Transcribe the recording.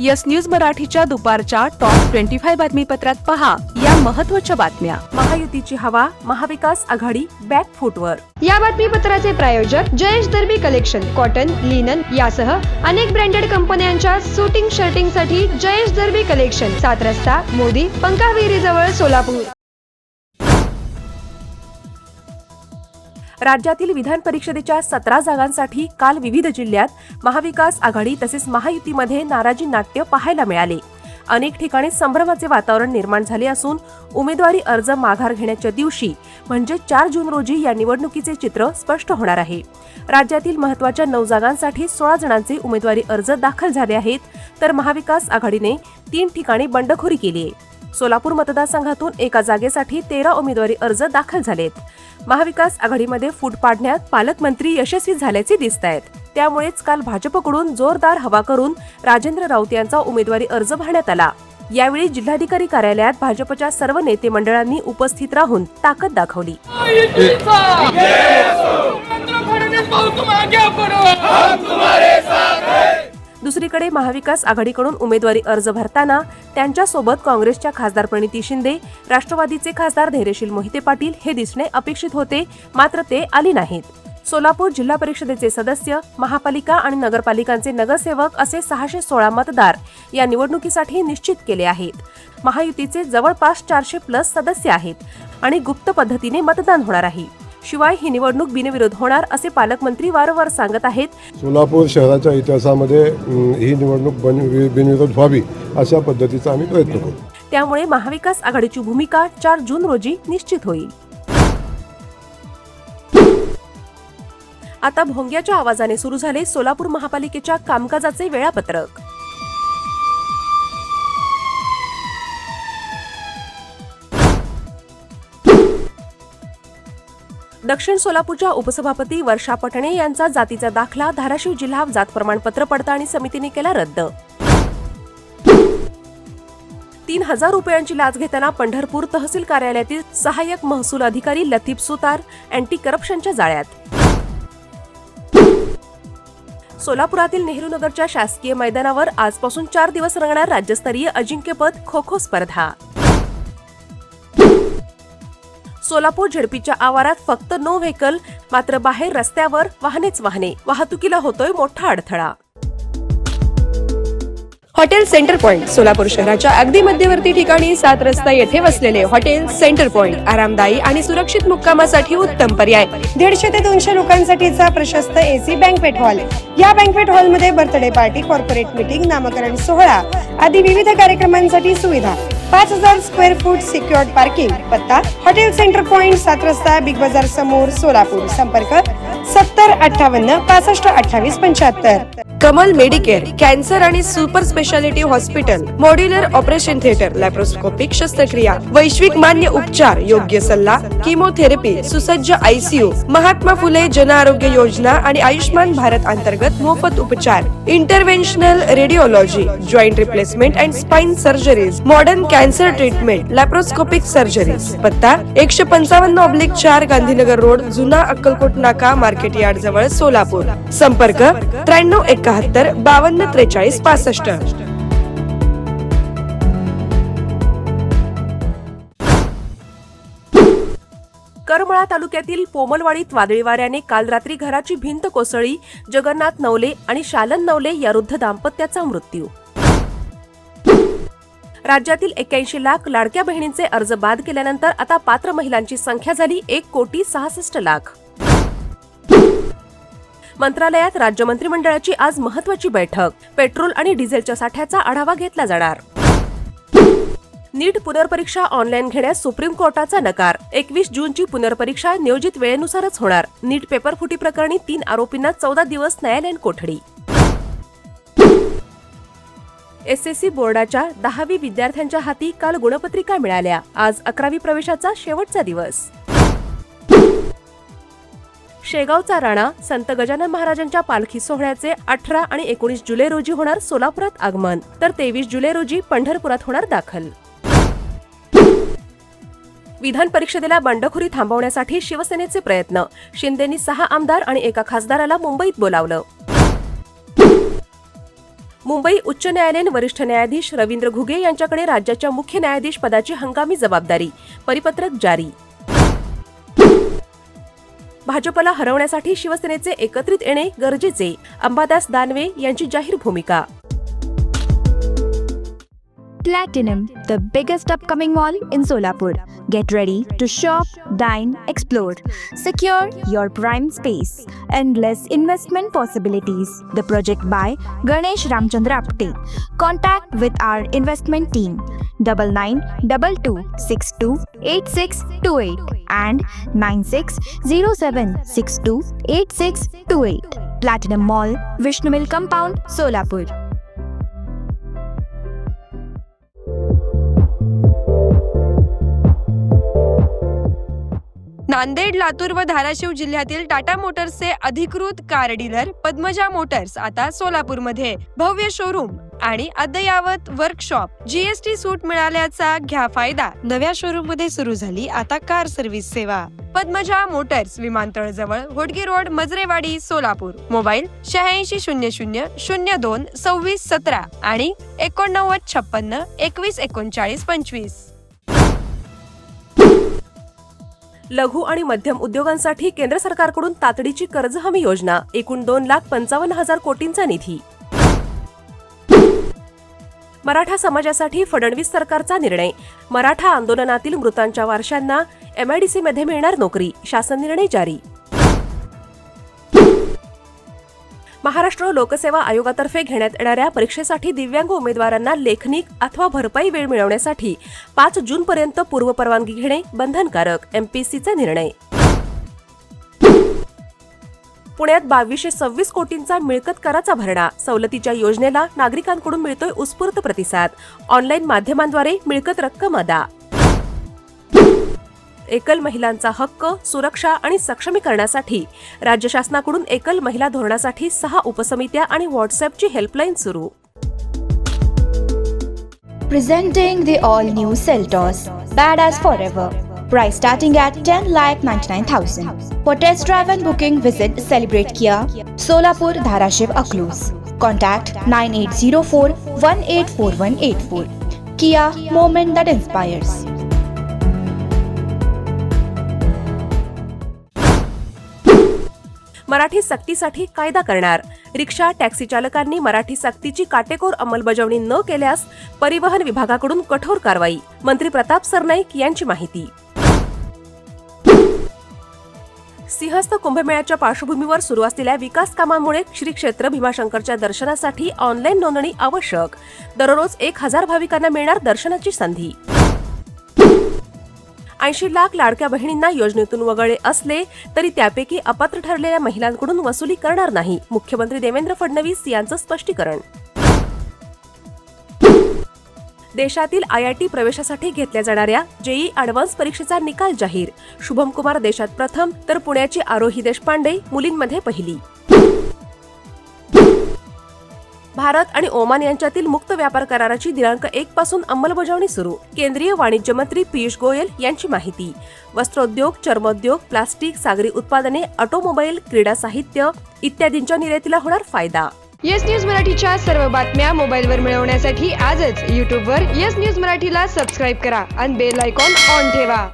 Yes news मराठीच्या दुपारच्या top 25 बातमीपत्रात पहा या महत्त्वाच्या बातम्या। महायुतीची हवा, महाविकास आघाडी बॅक फूटवर। या बातमीपत्राचे प्रायोजक जयेश दर्बी कलेक्शन, कॉटन, लिनन यासह अनेक ब्रँडेड कंपन्यांच्या शूटिंग शर्टिंग साठी जयेश दर्बी कलेक्शन, 7 रस्ता मोदी पंकाविहिरी जवळ सोलापूर। राज्यातील विधान परिषदेच्या 17 जागांसाठी काल विविध जिल्ह्यात महाविकास आघाडी तसेच महायुतीमध्ये नाराजी नाट्य पाहायला मिळाले। अनेक ठिकाणी संभ्रमाचे वातावरण निर्माण झाले असून उमेदवारी अर्ज माघार घेण्याच्या दिवशी म्हणजे 4 जून रोजी या निवडणुकीचे चित्र स्पष्ट होणार आहे। राज्यातील महत्त्वाच्या 9 जागांसाठी 16 जणांचे उमेदवारी अर्ज दाखल झाले आहेत, तर महाविकास आघाडीने 3 ठिकाणी बंडखोरी केली आहे। सोलापूर मतदारसंघातून एका जागेसाठी 13 उमेदवारी अर्ज दाखल झालेत। महाविकास आघाडीमध्ये फूट पाडण्यात पालकमंत्री यशस्वी झाल्याचे दिसत आहेत। त्यामुळेच काल भाजपकडून जोरदार हवा करून राजेंद्र राऊत यांचा उमेदवारी अर्ज भरण्यात आला। यावेळी जिल्हाधिकारी कार्यालयात भाजपच्या सर्व नेते मंडळांनी उपस्थित राहून ताकद दाखवली। दुसरीकडे महाविकास आघाडीकडून उमेदवारी अर्ज भरताना त्यांच्यासोबत काँग्रेसच्या खासदार प्रणिती शिंदे, राष्ट्रवादीचे खासदार धैर्यशील मोहिते पाटील हे दिसणे अपेक्षित होते, मात्र ते आले नाहीत। सोलापूर जिल्हा परिषदेचे सदस्य, महापालिका आणि नगरपालिकांचे नगरसेवक असे 616 मतदार या निवडणुकीसाठी निश्चित केले आहेत। महायुतीचे जवळपास 400+ सदस्य आहेत आणि गुप्त पद्धतीने मतदान होणार आहे। शिवाय ही निवडणूक बिनविरोध होणार असे पालकमंत्री वारंवार सांगत आहेत। सोलापूर शहराच्या इतिहासामध्ये ही निवडणूक बिनविरोध व्हावी अशा पद्धतीचा आम्ही प्रयत्न करू। त्यामुळे महाविकास आघाडीची भूमिका 4 जून रोजी निश्चित होईल। आता भोंग्याच्या आवाजाने सुरू झाले सोलापूर महापालिकेच्या कामकाजाचे वेळापत्रक। दक्षिण सोलापूरच्या उपसभापती वर्षा पटणे यांचा जातीचा दाखला धाराशिव जिल्हा जात प्रमाणपत्र पडताळणी समितीने केला रद्द। 3000 रुपयांची लाच घेताना पंढरपूर तहसील कार्यालयातील सहाय्यक महसूल अधिकारी लतीफ सुतार अँटी करप्शनच्या जाळ्यात। सोलापुरातील नेहरू नगरच्या शासकीय मैदानावर आजपासून 4 दिवस रंगणार राज्यस्तरीय अजिंक्यपद खो खो स्पर्धा। सोलापूर झेडपीच्या आवारात फक्त नो व्हेकल, मात्र बाहेर रस्त्यावर वाहनेच वाहने, वाहतुकीला होतोय मोठा अडथळा। हॉटेल सेंटर पॉइंट सोलापूर शहराच्या अगदी मध्यवर्ती ठिकाणी 7 रस्ता येथे वसलेले हॉटेल सेंटर पॉइंट आरामदायी आणि सुरक्षित मुक्कामासाठी उत्तम पर्याय। 150 ते 200 लोकांसाठीचा प्रशस्त एसी बँक्वेट हॉल। या बँक्वेट हॉलमध्ये बर्थडे पार्टी, कॉर्पोरेट मीटिंग, नामकरण सोहळा आदी विविध कार्यक्रमांसाठी सुविधा। 5000 स्क्वेअर फूट सिक्युअर्ड पार्किंग। पत्ता हॉटेल सेंटर पॉइंट, 7 रस्ता, बिग बाजार समोर, सोलापूर। संपर्क 7058 65 28 75। कमल मेडिकेअर कॅन्सर आणि super speciality hospital, modular operation theatre, laparoscopic शस्त्रक्रिया, वैश्विक मान्य उपचार, योग्य सल्ला, किमोथेरपी, सुसज्ज आयसीयू, महात्मा फुले जन आरोग्य योजना आणि आयुष्मान भारत अंतर्गत मोफत उपचार, interventional radiology, joint replacement and spine surgeries, modern cancer treatment, laparoscopic surgeries. पत्ता 155/4 गांधीनगर रोड, जुना अक्कलकोट नाका, मार्केट यार्ड जवळ, सोलापूर। संपर्क 9371 52 43 65। करमाळा तालुक्यातील पोमलवाडीत वादळी वाऱ्याने काल रात्री घराची भिंत कोसळली। जगन्नाथ नवले आणि शालन नवले या वृद्ध दाम्पत्याचा मृत्यू। राज्यातील 81 लाख लाडक्या बहिणींचे अर्ज बाद केल्यानंतर आता पात्र महिलांची संख्या झाली 1,66,00,000। मंत्रालयात राज्य मंत्रिमंडळाची आज महत्त्वाची बैठक। पेट्रोल आणि डिझेलच्या साठ्याचा आढावा घेतला जाणार। नीट पुनर्परीक्षा ऑनलाईन घेण्यास सुप्रीम कोर्टाचा नकार। 21 जूनची पुनर्परीक्षा नियोजित वेळेनुसारच होणार। नीट पेपर फुटी प्रकरणी 3 आरोपींना 14 दिवस न्यायालयीन कोठडी। एसएससी बोर्डाच्या 10वी विद्यार्थ्यांच्या हाती काल गुणपत्रिका मिळाल्या। आज 11वी प्रवेशाचा शेवटचा दिवस। शेगावचा राणा संत गजानन महाराजांच्या पालखी सोहळ्याचे 18 आणि 19 जुलै रोजी होणार सोलापुरात आगमन, तर 23 जुलै रोजी पंढरपुरात होणार दाखल। विधान परिषदेला बंडखोरी थांबवण्यासाठी शिवसेनेचे प्रयत्न। शिंदेंनी 6 आमदार आणि एका खासदाराला मुंबईत बोलावलं। मुंबई उच्च न्यायालयाने वरिष्ठ न्यायाधीश रवींद्र घुगे यांच्याकडे राज्याच्या मुख्य न्यायाधीश पदाची हंगामी जबाबदारी, परिपत्रक जारी. भाजपला हरवण्यासाठी शिवसेनेचे एकत्रित येणे गरजेचे, अंबादास दानवे यांची जाहीर भूमिका. Platinum, the biggest upcoming mall in Solapur. Get ready to shop, dine, explore. Secure your prime space. Endless investment possibilities. The project by Ganesh Ramchandra Apte. Contact with our investment team 9922628628 and 9607628628. Platinum Mall, Vishnu Mill Compound, Solapur. Nanded, Latur व धाराशिव जिल्ह्यातील टाटा मोटर्सचे अधिकृत car dealer Padmaja Motors आता सोलापूरमध्ये. भव्य showroom आणि अद्ययावत workshop. GST सूट मिळाल्याचा घ्या फायदा. नव्या शोरूम मध्ये सुरू झाली आता कार सर्व्हिस सेवा. पद्मजा मोटर्स, विमानतळ जवळ, होडगी रोड, मजरेवाडी, सोलापूर. मोबाईल 8600022617 आणि 8956213925. लघु आणि मध्यम उद्योगांसाठी केंद्र सरकारकडून तातडीची कर्ज हमी योजना, एकूण 2,55,000 कोटींचा निधी. मराठा समाजासाठी फडणवीस सरकारचा निर्णय. मराठा आंदोलनातील मृतांच्या वारशांना MIDCमध्ये मिळणार नोकरी, शासन निर्णय जारी. महाराष्ट्र लोकसेवा आयोगातर्फे घेण्यात येणाऱ्या परीक्षेसाठी दिव्यांग उमेदवारांना लेखनिक अथवा भरपाई वेळ मिळवण्यासाठी 5 जूनपर्यंत पूर्वपरवानगी घेणे बंधनकारक, MPSCचा निर्णय. पुण्यात 2226 कोटींचा मिळकत कराचा भरणा. सवलतीच्या योजनेला नागरिकांकडून मिळतोय उत्स्फूर्त प्रतिसाद. ऑनलाईन माध्यमांद्वारे मिळकत रक्कम अदा. एकल महिलांचा हक्क, सुरक्षा आणि सक्षमीकरणासाठी राज्य शासनाकडून एकल महिला धोरणासाठी 6 उपसमित्या आणि व्हॉट्सअपची हेल्पलाईन सुरू. Presenting the all-new Seltos, badass forever. Price starting at 10,99,000. For test drive and booking, visit Celebrate Kia, Solapur, Dharashiv, Aklus. Contact 9804184184. Kia, moment that inspires. Marathi सक्तीसाठी कायदा करणार. रिक्षा, टॅक्सी चालकांनी मराठी सक्तीची काटेकोर अंमलबजावणी न केल्यास परिवहन विभागाकडून कठोर कारवाई. मंत्री प्रताप सरनाईक यांची माहिती. सिंहस्थ कुंभमेळ्याच्या पार्श्वभूमीवर सुरू असलेल्या विकास कामांमुळे श्री क्षेत्र भीमाशंकरच्या दर्शनासाठी ऑनलाईन नोंदणी आवश्यक. दररोज 1,000 भाविकांना मिळणार दर्शनाची संधी. 80 लाख लाडक्या बहिणींना योजनेतून वगळले असले तरी त्यापैकी अपात्र ठरलेल्या महिलांकडून वसुली करणार नाही. मुख्यमंत्री देवेंद्र फडणवीस यांचं स्पष्टीकरण. देशातील IIT प्रवेशासाठी घेतल्या जाणाऱ्या JEE ॲडव्हान्स परीक्षेचा निकाल जाहीर. शुभम कुमार देशात प्रथम तर पुण्याची आरोही देशपांडे मुलींमध्ये पहिली. भारत आणि ओमान यांच्यातील मुक्त व्यापार कराराची दिनांक 1 पासून अंमलबजावणी सुरू. केंद्रीय वाणिज्य मंत्री पियुष गोयल यांची माहिती. वस्त्रोद्योग, चर्मोद्योग, प्लास्टिक, सागरी उत्पादने, ऑटोमोबाईल, क्रीडा साहित्य इत्यादींच्या निर्यातीला होणार फायदा. येस न्यूज मराठीच्या सर्व बातम्या मोबाईलवर मिळवण्यासाठी आजच YouTubeवर येस न्यूज मराठीला सबस्क्राईब करा आणि बेल आयकॉन ऑन ठेवा.